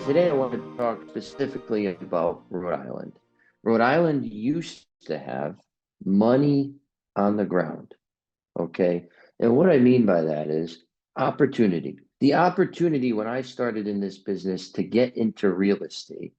Today, I want to talk specifically about Rhode Island. Rhode Island used to have money on the ground, okay? And what I mean by that is opportunity. The opportunity when I started in this business to get into real estate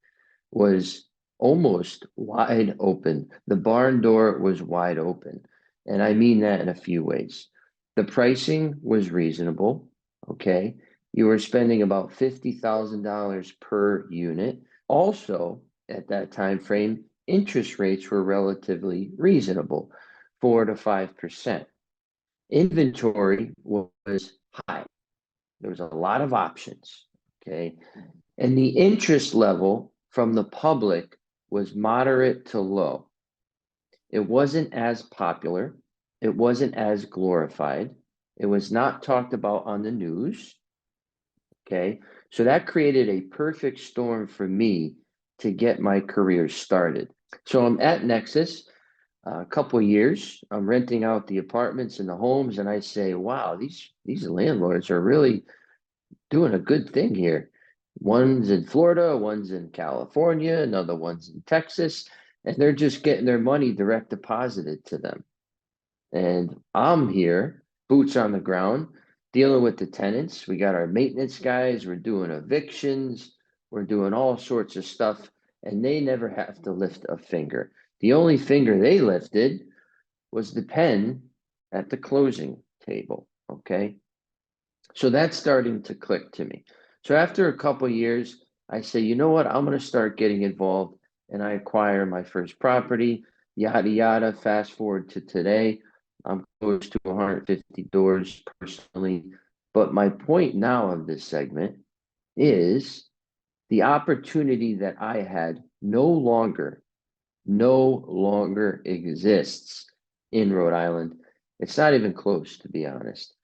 was almost wide open. The barn door was wide open. And I mean that in a few ways. The pricing was reasonable, okay? You were spending about $50,000 per unit. Also, at that time frame, interest rates were relatively reasonable, 4 to 5%. Inventory was high. There was a lot of options, okay? And the interest level from the public was moderate to low. It wasn't as popular. It wasn't as glorified. It was not talked about on the news. Okay. So that created a perfect storm for me to get my career started. So I'm at Nexus a couple of years. I'm renting out the apartments and the homes, and I say, wow, these landlords are really doing a good thing here. One's in Florida, one's in California, another one's in Texas, and they're just getting their money direct deposited to them. And I'm here, boots on the ground, dealing with the tenants. We got our maintenance guys, we're doing evictions, we're doing all sorts of stuff, and they never have to lift a finger. The only finger they lifted was the pen at the closing table, okay? So that's starting to click to me. So after a couple of years, I say, you know what? I'm going to start getting involved, and I acquire my first property, yada, yada. Fast forward to today, I'm close to 150 doors personally. But my point now of this segment is the opportunity that I had no longer exists in Rhode Island. It's not even close, to be honest.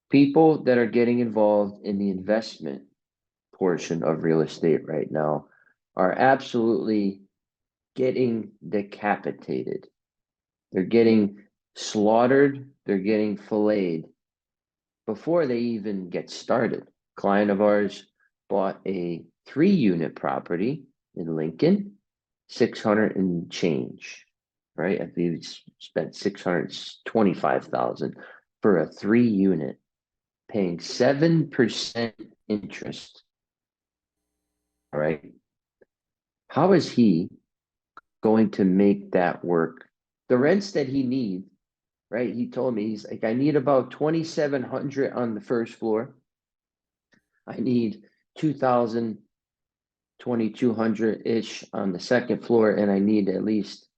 People that are getting involved in the investment portion of real estate right now are absolutely getting decapitated. They're getting slaughtered, they're getting filleted before they even get started. A client of ours bought a 3-unit property in Lincoln, 600 and change, right? I believe he spent 625,000 for a 3-unit, paying 7% interest. All right. How is he going to make that work? The rents that he needs, right? He told me, he's like, I need about 2,700 on the first floor. I need 2,000, 2,200-ish on the second floor, and I need at least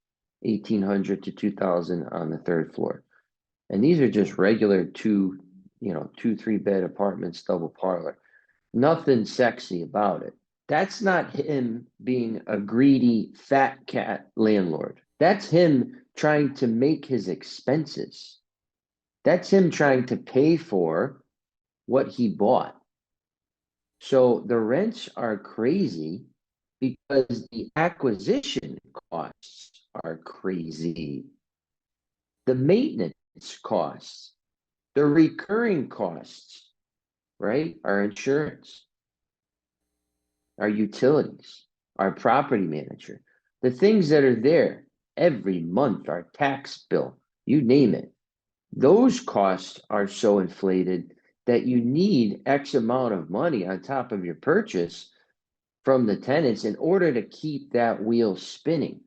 1,800 to 2,000 on the third floor. And these are just regular 2-3 bed apartments, double parlor. Nothing sexy about it. That's not him being a greedy fat cat landlord. That's him trying to make his expenses. That's him trying to pay for what he bought. So the rents are crazy because the acquisition costs are crazy. The maintenance costs, the recurring costs, right? Our insurance, our utilities, our property manager, the things that are there every month, our tax bill, you name it. Those costs are so inflated that you need X amount of money on top of your purchase from the tenants in order to keep that wheel spinning.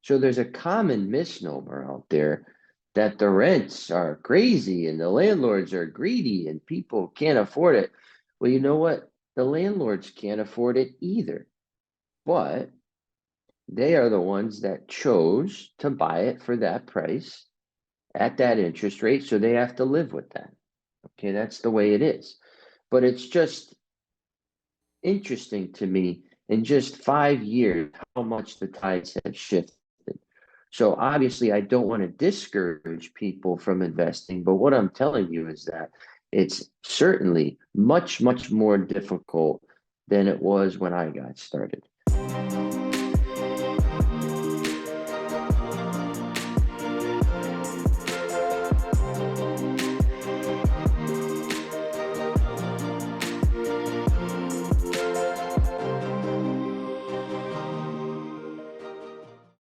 So there's a common misnomer out there that the rents are crazy and the landlords are greedy and people can't afford it. Well, you know what? The landlords can't afford it either, but they are the ones that chose to buy it for that price at that interest rate, so they have to live with that. Okay, that's the way it is. But it's just interesting to me in just 5 years how much the tides have shifted. So obviously, I don't want to discourage people from investing, but what I'm telling you is that it's certainly much, much more difficult than it was when I got started.